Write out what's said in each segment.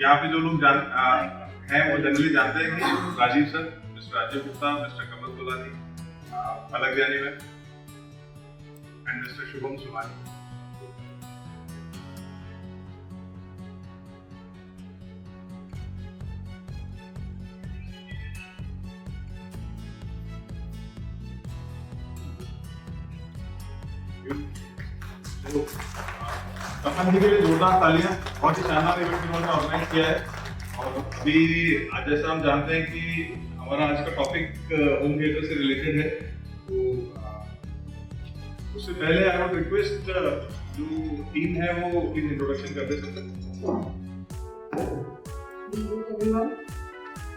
यहाँ पे जो लोग हैं वो जनरली जानते हैं कि Rajeev sir, mister Rajeev Gupta, mister Kamal Tolani, Palak Jani ma'am and mister Shubham Sumani. कफन जी के लिए जोरदार तालियां, बहुत ही शानदार इवेंट इन्होंने ऑर्गेनाइज किया है। और अभी जैसा हम जानते हैं कि हमारा आज का टॉपिक होम थिएटर से रिलेटेड है, तो उससे पहले आई वुड रिक्वेस्ट जो टीम है वो प्लीज इंट्रोडक्शन कर दे सकते हैं। Good evening everyone.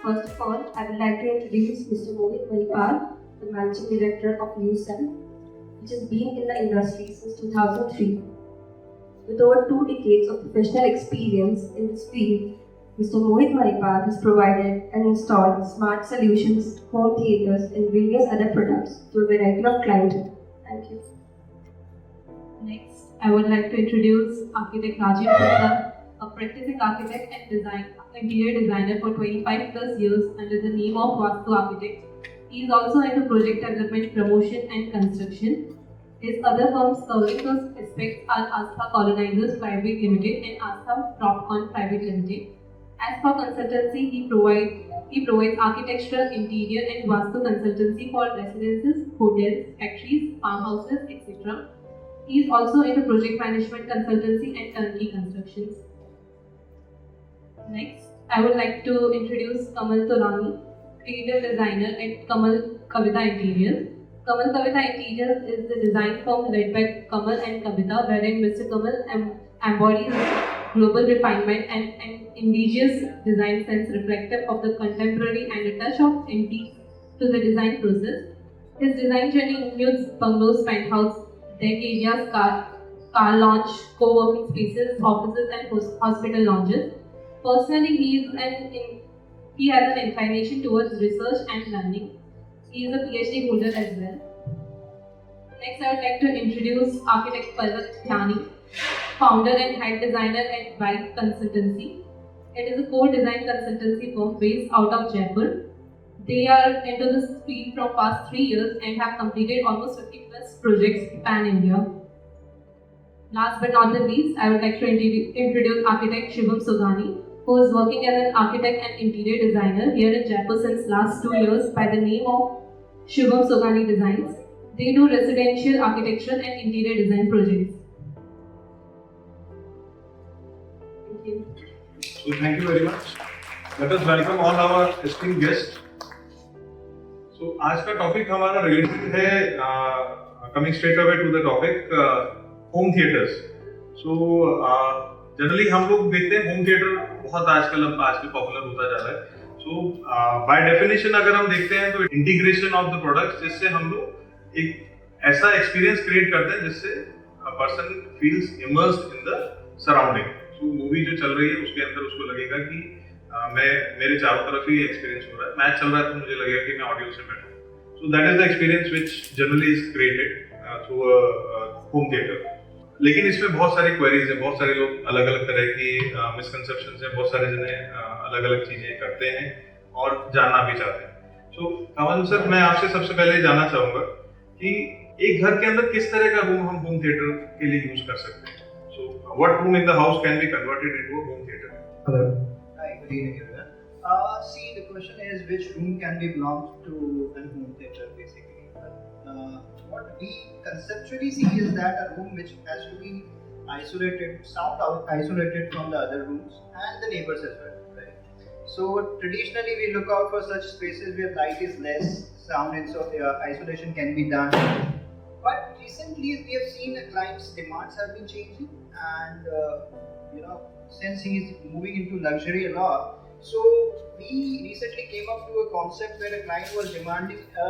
First of all, I would like to introduce Mr. Mohit Mahipal, the Managing Director of Usam, which has been in the industry since 2003. With over 2 decades of professional experience in this field, Mr. Mohit Mahipal has provided and installed smart solutions, home theaters and various other products to a variety of clientele. Thank you. Next, I would like to introduce architect Rajiv Gupta, a practicing architect and interior designer for 25 plus years under the name of Vastu Architect. He is also into project development, promotion and construction. His other firms covering those aspects are Astha Colonizers Private Limited and Astha Propcon Private Limited. As for consultancy, he provides architectural, interior and Vastu consultancy for residences, hotels, factories, farmhouses, etc. He is also into project management consultancy and turnkey constructions. Next, I would like to introduce Kamal Tolani, creative designer at Kamal Kavita Interiors. Kamal Kavita Interiors is the design firm led by Kamal and Kavita, wherein Mr. Kamal embodies global refinement and indigenous design sense reflective of the contemporary and a touch of antique to the design process. His design journey includes bungalows, penthouse, deck areas, car launch, co-working spaces, offices and hospital lounges. Personally, he has an inclination towards research and learning. He is a PhD holder as well. Next, I would like to introduce architect Palak Dhyani, founder and head designer at Vibe Consultancy. It is a core design consultancy firm based out of Jaipur. They are into this field from past 3 years and have completed almost 50 plus projects pan-India. Last but not the least, I would like to introduce architect Shubham Sugani, who is working as an architect and interior designer here in Jaipur since last 2 years by the name of Shubham Sugani Designs. They do residential, architectural and interior design projects. Thank you. So thank you very much. Let us welcome all our esteemed guests. So आज का topic हमारा related है, coming straight away to the topic, home theatres. So generally हम लोग देखते हैं home theatre बहुत आजकल पॉपुलर होता जा रहा है। सो बाय डेफिनेशन अगर हम देखते हैं तो इंटीग्रेशन ऑफ द प्रोडक्ट्स, जिससे हम लोग एक ऐसा एक्सपीरियंस क्रिएट करते हैं जिससे person feels immersed in the surrounding. So movie जो चल रही है उसके अंदर उसको लगेगा कि मेरे चारों तरफ ही एक्सपीरियंस हो रहा है, मैच चल रहा है तो मुझे लगेगा कि मैं ऑडियंस में बैठूं। So that is the experience which generally is created through home theatre. लेकिन इसमें बहुत सारी क्वेरीज हैं, बहुत सारे लोग अलग अलग तरह की मिसकंसेप्शंस हैं, बहुत सारे जने अलग अलग चीजें करते हैं और जानना भी चाहते हैं। सो कमल सर, मैं आपसे सबसे पहले जानना चाहूंगा कि एक घर के अंदर किस तरह का रूम हम होम थिएटर के लिए यूज कर सकते हैं। So what room in the house can be converted into a home theatre? Hello. Hi, good evening everyone. See, the question is which room can be belonged to a home theater basically. What we conceptually see is that a room which has to be isolated, isolated from the other rooms and the neighbors as well, right? So traditionally we look out for such spaces where light is less, sound and so isolation can be done. But recently we have seen the client's demands have been changing, and since he is moving into luxury a lot, so we recently came up to a concept where a client was demanding a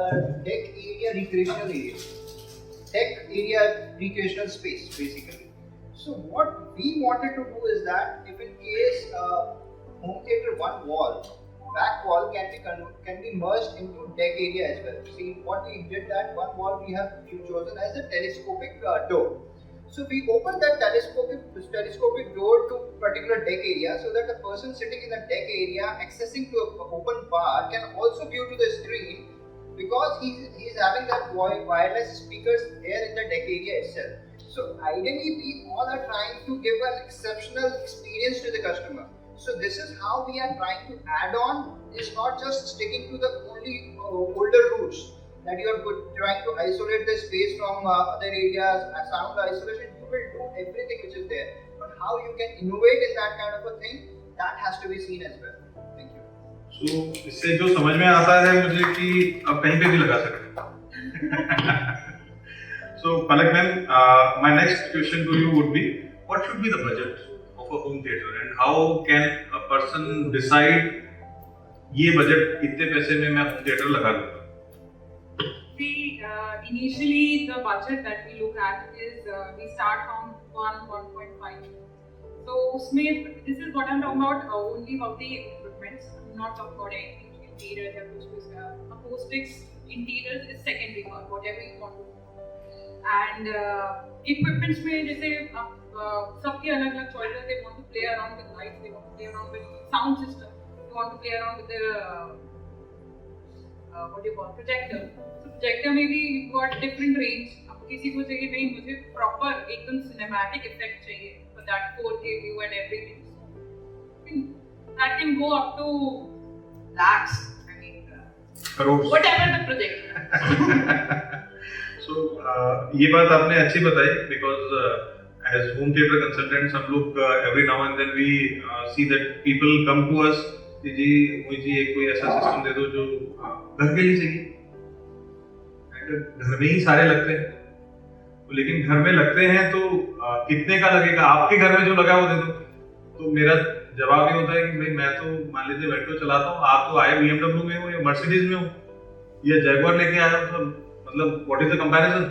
deck area recreational area. Deck area recreational space basically. So what we wanted to do is that if in case home theater one wall, back wall can be merged into deck area as well. See what we did, that one wall we have chosen as a telescopic door. So we open that telescopic door to particular deck area so that the person sitting in the deck area accessing to a open bar can also view to the screen, because he's having that wireless speakers there in the deck area itself. So ideally we all are trying to give an exceptional experience to the customer. So this is how we are trying to add on. It's not just sticking to the only older routes that you are trying to isolate the space from other areas, sound isolation. You will do everything which is there, but how you can innovate in that kind of a thing, that has to be seen as well. Thank you. So इससे जो समझ में आता है मुझे कि आप कहीं पे भी लगा सकते हैं. So Palak ma'am, my next question to you would be, what should be the budget of a home theater and how can a person decide ये budget इतने पैसे में मैं home theater लगा लूँगा? See, initially the budget that we look at is we start from 1.5. So उसमें, this is what I'm talking about, only about the equipments. I'm not talking about anything interior या कुछ कुछ. Acoustics, interiors is secondary for whatever you want to do. And equipments में जैसे सबके अलग-अलग choices. They want to play around with lights, they want to play around with sound system, they want to play around with the what do you call projector. So projector में भी got different range. अब किसी को चाहिए नहीं, मुझे proper एकदम cinematic effect चाहिए for that 4K view and everything. So that can go up to lakhs. I mean, Crores. whatever the projector. So ये बात आपने अच्छी बताई because as home theater consultants हम लोग every now and then we see that people come to us कि जी मुझे एक कोई ऐसा सिस्टम दे दो जो घर के लिए चाहिए. घर में ही सारे लगते हैं, लेकिन घर में लगते हैं तो कितने का लगेगा, आपके घर में जो लगा वो दे दो. तो मेरा जवाब ये होता है कि भाई मैं तो मान लीजिए वेल्टो चलाता हूँ, आप तो आए BMW में हो या मर्सिडीज में हो या जैगुआर लेके आए हो, तो मतलब what is the comparison?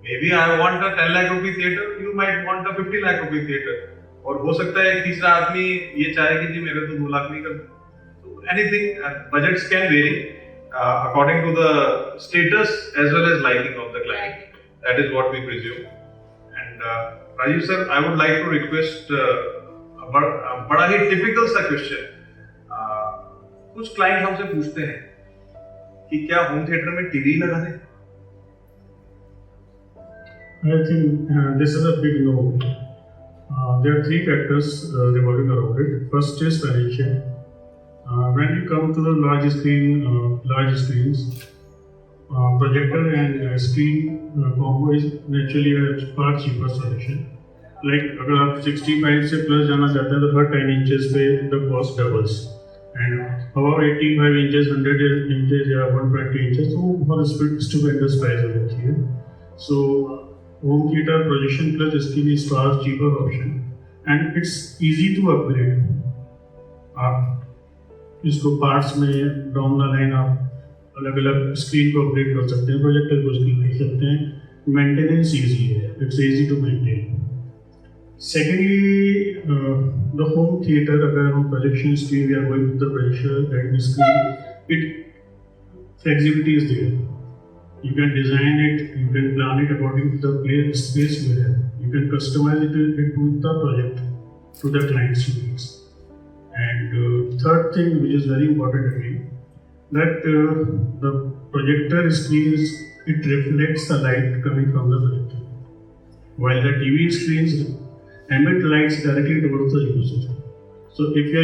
Maybe I want a 10 lakh rupee theater, you might want a 50 lakh rupee theater. और हो सकता है तीसरा आदमी ये चाहे कि जी मेरे तो 2 लाख नहीं कर. So anything, budgets can vary according to the status as well as liking of the client. That is what we presume. And Rajiv sir, I would like to request बड़ा ही typical सा question. कुछ client हमसे पूछते हैं कि क्या home theatre में TV लगा दें? I think this is a big no. There are three factors revolving around it. First is financial. When you come to the large screens, projector and screen combo is naturally a far cheaper solution. Like अगर आप 65 से plus जाना चाहते हैं तो हर 10 inches पे the cost doubles. And about 85 inches, 100 inches या 120 inches, तो बहुत stupendous price हो जाती है. So home theater projection plus इसकी भी far cheaper option and it's easy to upgrade. आप इसको parts में down the line आप अलग-अलग screen को upgrade कर सकते हैं, projector को screen कर सकते हैं. Maintenance easy है, it's easy to maintain. Secondly, the home theater, अगर हम projection screen we are going with the projector and the screen, it flexibility is there. You can design it, you can plan it according to the space you have. You can customize it to the project, to the client's needs. And third thing, which is very important again, that the projector screens, it reflects the light coming from the projector, while the TV screens emit lights directly towards the user. So if you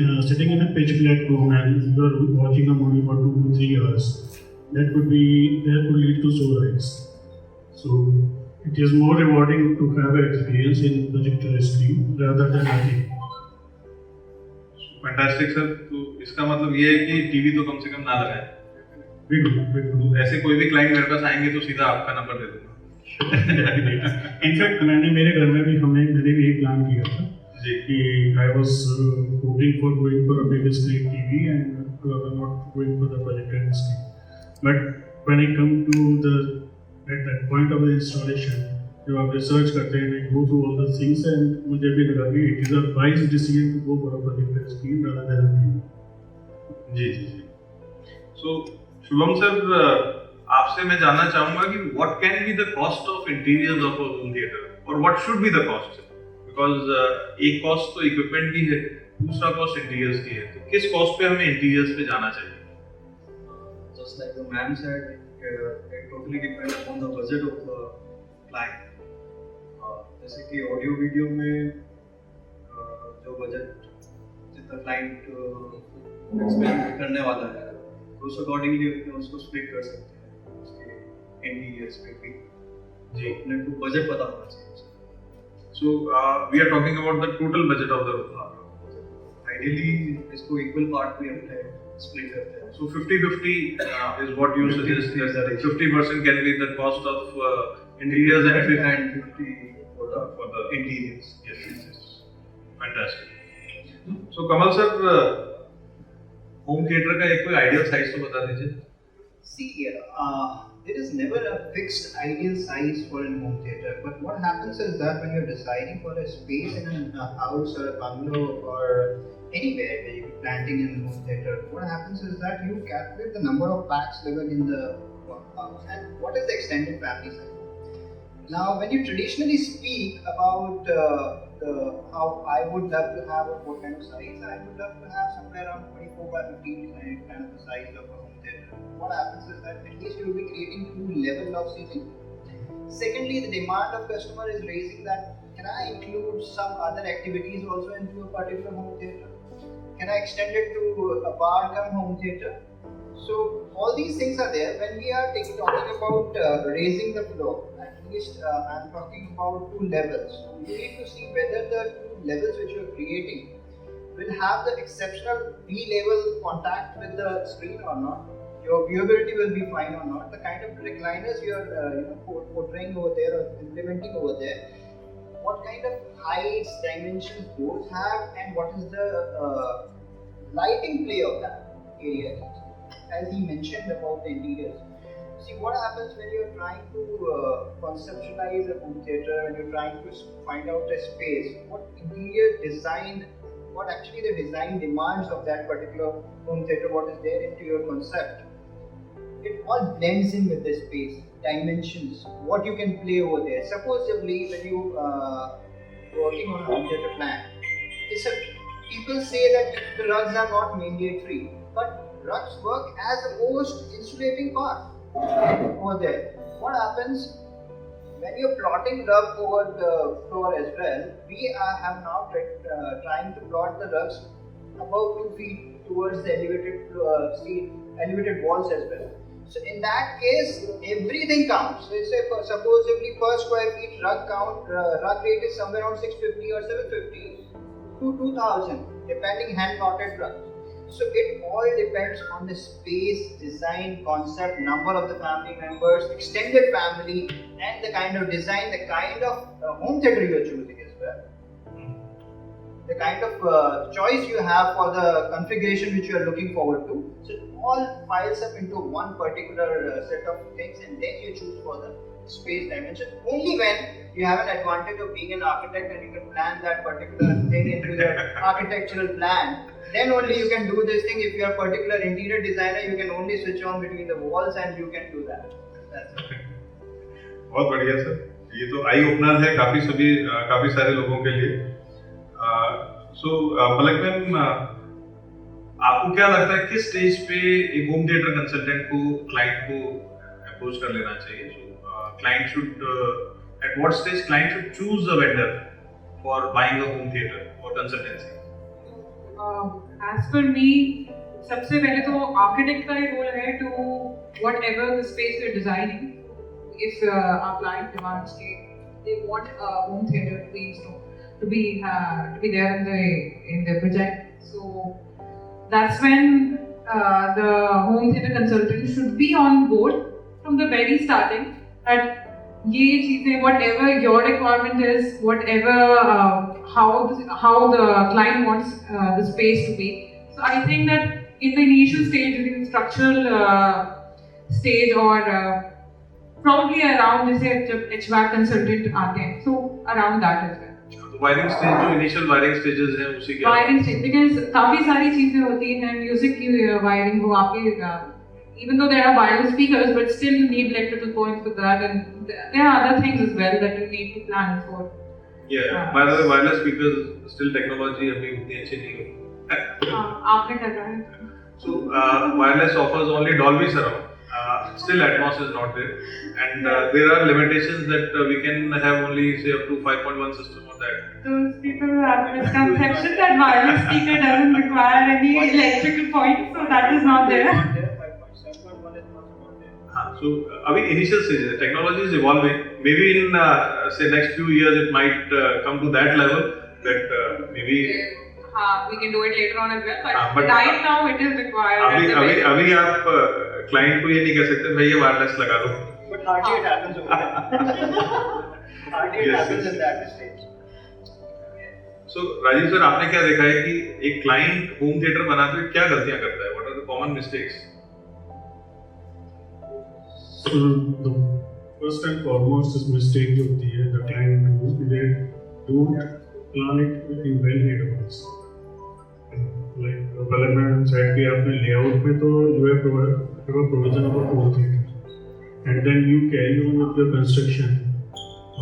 are sitting in a pitch black room and you are watching a movie for 2 to 3 hours, that could lead to sore eyes. So it is more rewarding to have an experience in projector screen rather than nothing. Fantastic sir. तो इसका मतलब ये है कि TV तो कम से कम ना लगाएं. बिल्कुल. ऐसे कोई भी क्लाइंट मेरे पास आएंगे तो सीधा आपका नंबर दे दूंगा. इनफैक्ट मेरे घर में भी मैंने भी एक प्लान किया था कि I was hoping for going for a big screen TV and not going for the projector screen. But when I come to at that point of the installation, जब आप रिसर्च करते हैं, I go through all the things and मुझे भी लगा कि it is a wise decision to go for a projector screen rather than a TV. जी. So Shubham sir, आपसे मैं जानना चाहूँगा कि what can be the cost of interiors of a home theater? और what should be the cost? Because एक cost तो equipment की है, दूसरा cost interiors की है, तो किस cost पे हमें interiors पे जाना चाहिए? Just like the ma'am said, it totally depends upon the budget of the client. जैसे कि ऑडियो वीडियो में जो बजट जितना क्लाइंट एक्सपेंड करने वाला है तो उस अकॉर्डिंगली अपने उसको स्प्लिट कर सकते हैं उसके इंटीरियर्स पे भी जी अपने को बजट पता होना चाहिए. So we are talking about the total budget of the room. Ideally इसको इक्वल पार्ट में अपने स्प्लिट करते हैं. So 50-50 is what you suggest. That 50% can be the cost of interiors and 50 for the interiors. Yes. Fantastic. So Kamal sir, home theater का एक कोई ideal size तो बता दीजिए. See, there is never a fixed ideal size for a home theater, but what happens is that when you're deciding for a space in a house or a bungalow or anywhere where you're planting in a home theater, what happens is that you calculate the number of packs living in the house and what is the extended family size. Now, when you traditionally speak about how I would love to have what kind of size, I would love to have somewhere around 24 by 15 kind of the size of a home theater. What happens is that at least you will be creating two levels of seating. Secondly, the demand of customer is raising that can I include some other activities also into a particular home theater? Can I extend it to a bar come home theater? So all these things are there. When we are talking about raising the floor, at least I'm talking about two levels. You need to see whether the two levels which you are creating will have the exceptional B-level contact with the screen or not. Your viewability will be fine or not. The kind of recliners you are portraying over there or implementing over there, what kind of heights, dimensions those have, and what is the lighting play of that area. As he mentioned about the interiors. See what happens when you're trying to conceptualize a home theater, when you're trying to find out a space, what interior design, what actually the design demands of that particular home theater, what is there into your concept. It all blends in with the space, dimensions, what you can play over there. Supposedly when you working on a home theater plan, people say that the rugs are not mandatory, but rugs work as the most insulating part over there. What happens when you're plotting rug over the floor as well? We have now trying to plot the rugs about 2 feet towards the elevated walls as well. So in that case, everything counts. So say supposedly per square feet rug rate is somewhere around 650 or 750 to 2000, depending hand plotted rugs. So it all depends on the space, design, concept, number of the family members, extended family, and the kind of design, the kind of home theater you are choosing as well. The kind of choice you have for the configuration which you are looking forward to. So it all piles up into one particular set of things, and then you choose for the space dimension. Only when you have an advantage of being an architect and you can plan that particular thing into your architectural plan. Then only you can do this thing. If you are a particular interior designer, you can only switch on between the walls and you can do that. That's it. बहुत बढ़िया sir, ये तो eye opener है काफी सारे लोगों के लिए. सो पलक मैम, आपको क्या लगता है किस स्टेज पे एक होम थिएटर कंसल्टेंट को क्लाइंट को अप्रोच कर लेना चाहिए? Client should at what stage client should choose a vendor for buying a home theater or consultancy? As per me, सबसे पहले तो architect का ही role है to whatever the space we're designing. If our client demands they want a home theater to be there in the project, so that's when the home theater consultant should be on board from the very starting. That ये चीजें, whatever your requirement is, whatever how the client wants the space to be. So I think that in the initial stage, during the structural stage, or probably around जैसे जब HVAC consultant आते हैं, so around that as well. तो wiring stage जो initial wiring stages हैं उसी के wiring stage, because काफी सारी चीजें होती हैं, म्यूजिक की वायरिंग वो आपके even though there are wireless speakers, but still you need electrical points for that, and there are other things as well that you need to plan for. Yeah, by the way, wireless speakers still technology अभी उतनी अच्छी नहीं हुई. आपने कर रहा है. So wireless offers only Dolby surround. Still Atmos is not there, and there are limitations that we can have only say up to 5.1 system on that. Those people who have a misconception that wireless speaker doesn't require any electrical points, so that is not there. So अभी initial stage है, technology is evolving. Maybe in say next few years it might come to that level that maybe. We can do it later on as well, but right now it is required. अभी आप client को ये नहीं कह सकते भैया wireless लगा दो. But hardly it happens over there. Hardly it happens in that stage. So Rajeev sir, आपने क्या देखा है कि एक क्लाइंट होम थिएटर बनाते हुए क्या गलतियां करता है? What are the common mistakes? So the first and foremost is mistake जो होती है the client does, they don't plan it in well advance. Like पहले मैं सेट किया अपने लेआउट में तो जो है provision of home theatre and then you carry on with your construction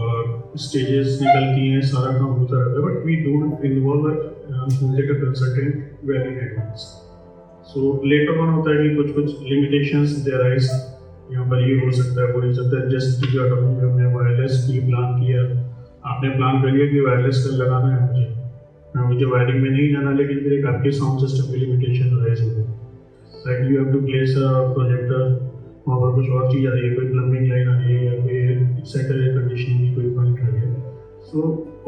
और स्टेजेस निकलती हैं, सारा काम होता रहता है, but we don't involve home theatre consultant very in advance. So later on होता है कि कुछ लिमिटेशंस देयर आइज, यहाँ पर ये हो सकता है वो नहीं सकता. जस्ट हमने वायरलेस भी प्लान किया, आपने प्लान कर लिया कि वायरलेस कर लगाना है मुझे वायरिंग में नहीं जाना, लेकिन फिर एक आपके साउंड सिस्टम की लिमिटेशन राइज हो गई. Like you have to place a projector, वहाँ पर कुछ और चीज़ आ रही है, कोई प्लम्बिंग लाइन आ रही है या फिर सेंट्रल एयर कंडीशनिंग की कोई पॉइंट आ रही है. So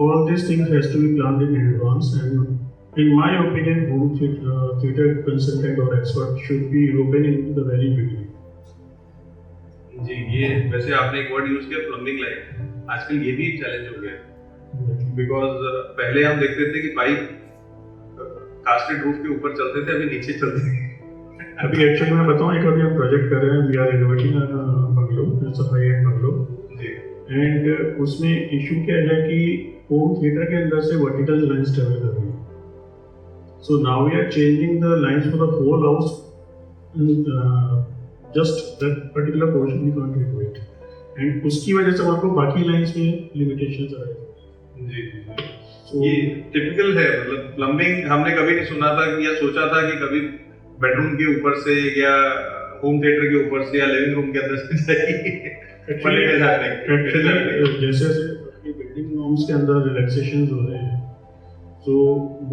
all this things has to be planned in advance and in my opinion home theatre consultant और expert should be open in the very beginning. जी, ये वैसे आपने एक वर्ड यूज किया प्लम्बिंग लाइन. आजकल ये भी एक चैलेंज हो गया है बिकॉज पहले हम देखते थे कि पाइप कास्टेड रूफ के ऊपर चलते थे, अभी नीचे चलते हैं. अभी एक्चुअली मैं बताऊं, एक अभी हम प्रोजेक्ट कर रहे हैं, we are renovating bungalow, it's a high end bungalow जी, एंड उसमें इशू क्या है कि होम थिएटर के अंदर से वर्टिकल लाइंस ट्रेवल कर रही है. So now we are changing the lines for the whole house, just that particular portion we can't do it and उसकी वजह से आपको बाकी लाइंस में लिमिटेशंस आ रही है. जी. ये टिपिकल है. मतलब प्लम्बिंग हमने कभी नहीं सुना था या सोचा था कि कभी बेडरूम के ऊपर से या होम थिएटर के ऊपर से या लिविंग रूम के अंदर से जाएगी. एक्चुअली जैसे बिल्डिंग नॉर्म्स के अंदर रिलैक्सेशंस हो रहे हैं, सो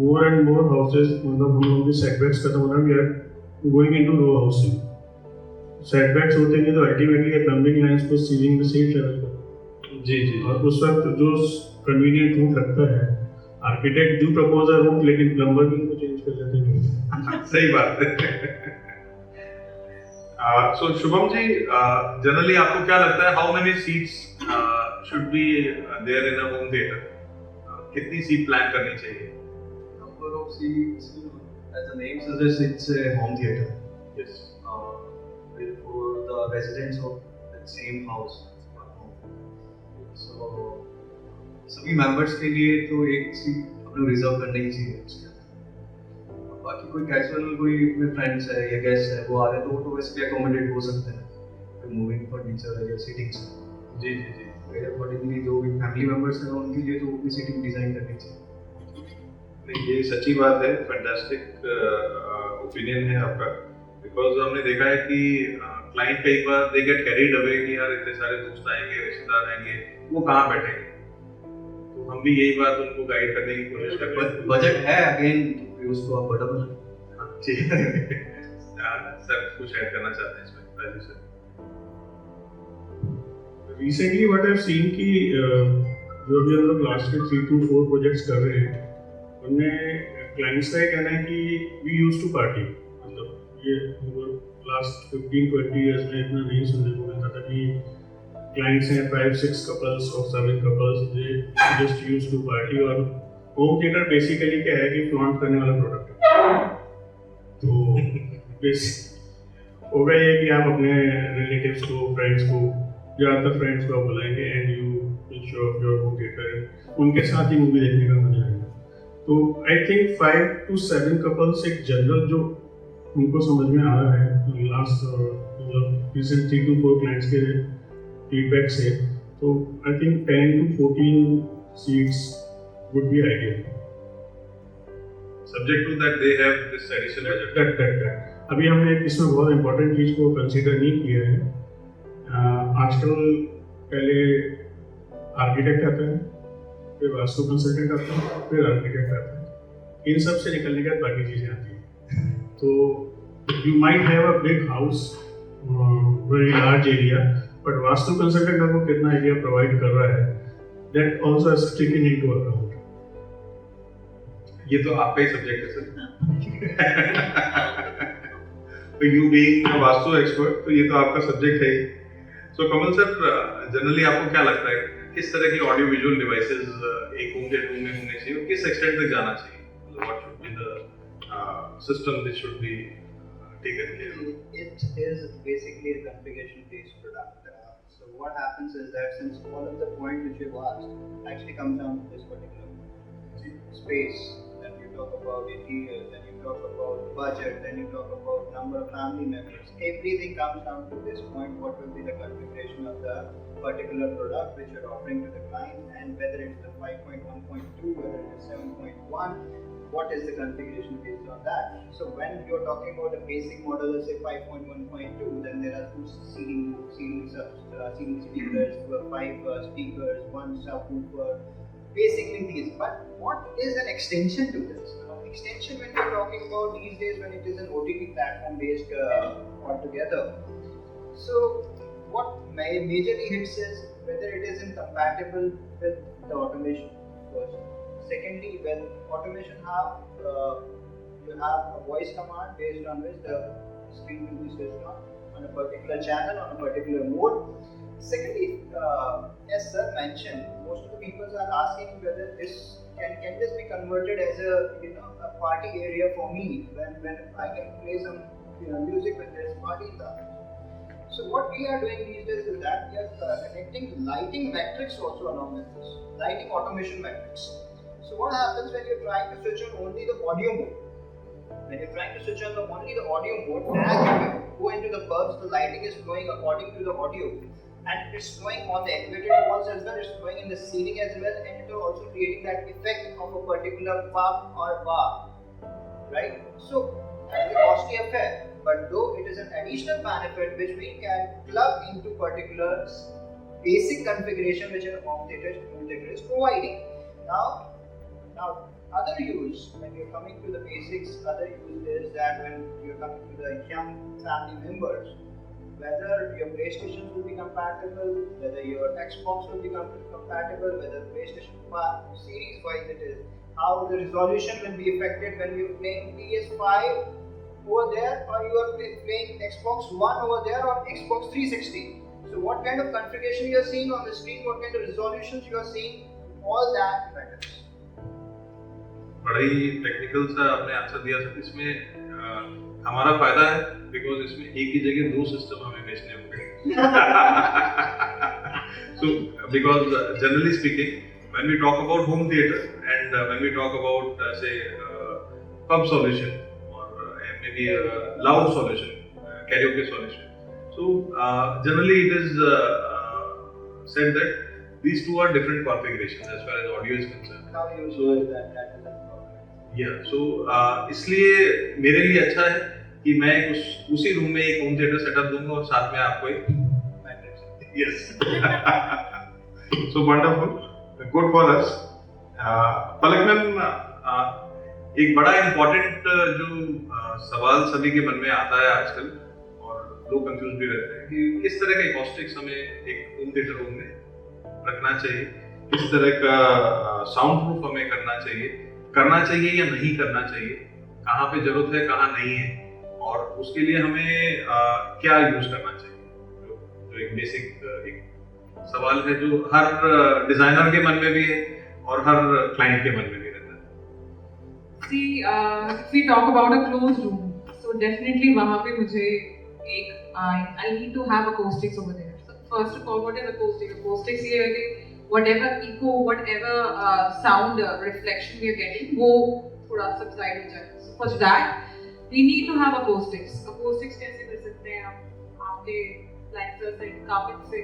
मोर एंड मोर हाउसेस, मतलब हम लोगों की सेटबैक्स खत्म हो रहा है, we are going into row housing. Setbacks होते हैं तो अल्टीमेटली प्लम्बिंग लाइंस को सीलिंग में से ही ट्रैवल करते हैं. जी. और उस वक्त जो कन्वीनियंट रूट लगता है, architect do propose a route लेकिन प्लम्बर भी उनको चेंज कर देते हैं. सही बात है. सो शुभम जी, जनरली आपको क्या लगता है how many seats should be there in a home theatre? कितनी सीट प्लान करनी चाहिए? Number of seats, as the name suggests, it's a home theater. Yes. For the residents of the same house. So सभी members के लिए तो एक seat अपने reserve करने की चाहिए उसके अंदर. बाकी कोई कैजुअल कोई फ्रेंड्स है या गेस्ट है वो आ रहे हैं तो वो तो वैसे भी अकोमोडेट हो सकते हैं, कोई मूविंग फर्नीचर है या सीटिंग्स. जी. अकॉर्डिंगली जो भी फैमिली मेंबर्स हैं उनके लिए तो अपनी सीटिंग डिजाइन करनी चाहिए. नहीं, ये सच्ची बात है. फैंटास्टिक ओपिनियन है आपका. बिकॉज हमने देखा है कि क्लाइंट कई बार दे गेट कैरीड अवे कि यार इतने सारे दोस्त आएंगे, रिश्तेदार आएंगे, वो कहाँ बैठेंगे. तो हम भी यही बात उनको गाइड करने की कोशिश करते हैं. बजट है अगेन तो उसको आप बड़ा बना. ठीक है. सर कुछ ऐड करना चाहते हैं इसमें? Rajeev sir. Recently what I have seen कि जो भी हम लोग लास्ट में 3 to 4 प्रोजेक्ट्स कर रहे हैं उनमें क्लाइंट्स का ये कहना है कि वी यूज्ड टू पार्टी. मतलब ये लास्ट 15-20 इयर्स में इतना नहीं सुनने को मिलता था कि क्लाइंट्स हैं 5-6 कपल्स और 7 couples, they just use to party. और होम थिएटर बेसिकली क्या है कि फ्लॉन्ट करने वाला प्रोडक्ट है. तो हो गया ये कि आप अपने रिलेटिव्स को, फ्रेंड्स को, ज़्यादातर फ्रेंड्स को आप बुलाएंगे and you will show off your home theatre, उनके साथ ही मूवी देखने का मजा आएगा. तो आई थिंक 5 to 7 कपल्स एक जनरल जो उनको समझ में आ रहा है लास्ट मतलब रिसेंट 3 to 4 क्लाइंट्स के फीडबैक से, तो I think 10 to 14 seats would be ideal. Subject to that they have this additional budget. अभी हमने इसमें बहुत इंपॉर्टेंट चीज़ को कंसीडर नहीं किया है। आजकल पहले आर्किटेक्ट आता है, फिर वास्तु कंसल्टेंट आता है, फिर आर्किटेक्ट आता है। इन सब से निकलने के बाद बाकी चीज़ें आती हैं। तो you might have a big house, very large area, but vastu consultant आपको कितना एरिया प्रोवाइड कर रहा है, that also has taken into account. ये तो आपका ही सब्जेक्ट है सर। तो you being a vastu expert, तो ये तो आपका सब्जेक्ट है ही। सो कमल सर, जनरली आपको क्या लगता है किस तरह की ऑडियो विजुअल डिवाइसेस एक होम थिएटर रूम में होने चाहिए और किस एक्सटेंट तक जाना चाहिए? What should be the system which should be taken care of? It is basically a configuration-based product. So what happens is that since all of the points which you've asked actually comes down to this particular space, then you talk about interior, then you talk about budget, then you talk about number of family members. Everything comes down to this point: what will be the configuration of the particular product which you're offering to the client, and whether it's the 5.1.2, whether it is 7.1. What is the configuration based on that? So when you're talking about a basic model, let's say 5.1.2, then there are 2 seating speakers, 5 speakers, 1 subwoofer, basically these. But what is an extension to this? Extension, when you're talking about these days, when it is an OTT platform based altogether. So what majorly hits is whether it is incompatible with the automation first. Secondly, when automation you have a voice command based on which the screen will be switched on a particular channel, on a particular mode. Secondly, as sir mentioned, most of the people are asking whether this can this be converted as a party area for me when I can play some music when there's parties are. So what we are doing these days is that we are connecting lighting metrics also along with this, lighting automation metrics. So what happens when you're trying to switch on only the audio mode? When you're trying to switch on only the audio mode, as you go into the pubs, the lighting is flowing according to the audio, and it's flowing on the elevated walls as well, it's flowing in the ceiling as well, and it is also creating that effect of a particular pub or bar, right? So that is a costly affair, but though it is an additional benefit which we can club into particular basic configuration which a home theater is providing. Now, other use, when you're coming to the basics, other use is that when you're coming to the young family members, whether your PlayStation will be compatible, whether your Xbox will be compatible, whether PlayStation series wise it is, how the resolution will be affected when you're playing PS5 over there, or you are playing Xbox One over there, or Xbox 360. So what kind of configuration you are seeing on the screen, what kind of resolutions you are seeing, all that matters. बड़ा ही technical सा आपने answer दिया sir. इसमें हमारा फायदा है because इसमें एक ही जगह 2 सिस्टम हमें बेचने होंगे। So because generally speaking, when we talk about home theater and when we talk about say pub solution or maybe a loud solution, karaoke solution, so generally it is said that these two are different configurations as far as audio is concerned. How you So इसलिए मेरे लिए अच्छा है कि मैं उसी room में एक होम थिएटर सेटअप दूंगा और साथ में आपको एक yes so wonderful, good for us. Palak ma'am, एक बड़ा इम्पोर्टेंट जो सवाल सभी के मन में आता है आजकल और लोग कंफ्यूज भी रहते हैं कि किस तरह का एकॉस्टिक्स हमें एक होम थिएटर रूम में रखना चाहिए, किस तरह का साउंड प्रूफ हमें करना चाहिए या नहीं करना चाहिए, कहाँ पे जरूरत है कहाँ नहीं है, और उसके लिए हमें क्या यूज करना चाहिए। जो एक बेसिक एक सवाल है जो हर डिजाइनर के मन में भी है और हर क्लाइंट के मन में भी रहता है। See, if we talk about a closed room, so definitely वहाँ पे मुझे एक I need to have acoustics over there. So first of all, what is acoustics? Acoustics ये है कि whatever echo, whatever sound reflection we are getting, वो थोड़ा subside हो जाए. So for that, we need to have acoustics. Acoustics कैसे कर सकते हैं हम? आपके लाइट्स से carpet से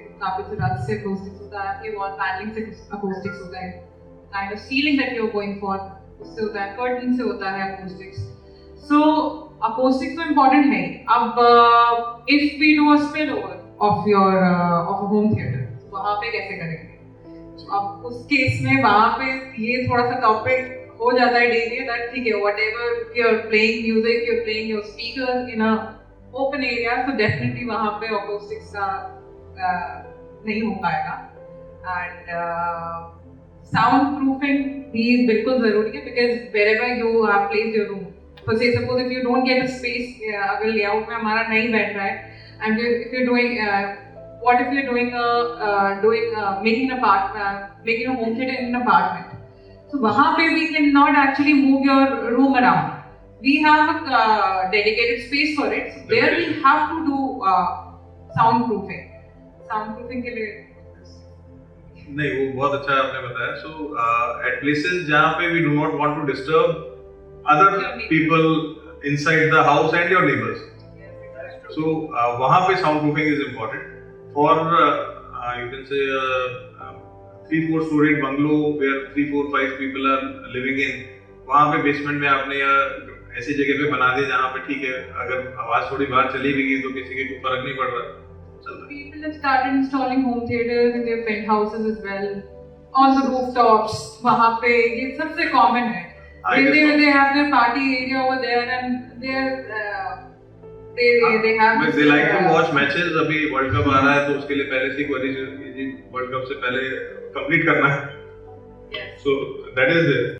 रग से acoustics होता है, आपके wall paneling से acoustics होता है, kind of ceiling that you're going for उससे होता है, curtain से होता है acoustics. So acoustics तो important है. अब if we do a spillover of a home theater, वहाँ पे कैसे करेंगे? अब उस केस में वहाँ पे ये थोड़ा सा टॉपिक हो जाता है डेली दैट ठीक है whatever you're playing music, you're playing your speakers in a open area, so definitely वहाँ पे acoustics का नहीं हो पाएगा. And soundproofing भी बिल्कुल ज़रूरी है because wherever you have placed your room, so say suppose if you don't get a space अगर layout में हमारा नहीं बैठ रहा है and if you're doing what if you're making a home theater in an apartment? So वहाँ पे we cannot actually move your room around. We have a dedicated space for it. So there we have to do soundproofing. Soundproofing के लिए नहीं, वो बहुत अच्छा आपने बताया. So at places जहाँ पे we do not want to disturb other people inside the house and your neighbors. So वहाँ पे soundproofing is important. For you can say 3-4 storied bungalow where 3-4-5 people are living in, वहाँ पे basement में आपने या ऐसी जगह पे बना दिया जहाँ पे ठीक है अगर आवाज थोड़ी बाहर चली भी गई तो किसी के कोई फर्क नहीं पड़ रहा. People have started installing home theaters in their penthouses as well, on the rooftops. वहाँ पे ये सबसे common है. They have their party area over there and they have. They like to watch matches. अभी वर्ल्ड कप आ रहा है तो उसके लिए पहले से क्वालिफिकेशन वर्ल्ड कप से पहले कंप्लीट करना है. So that is it.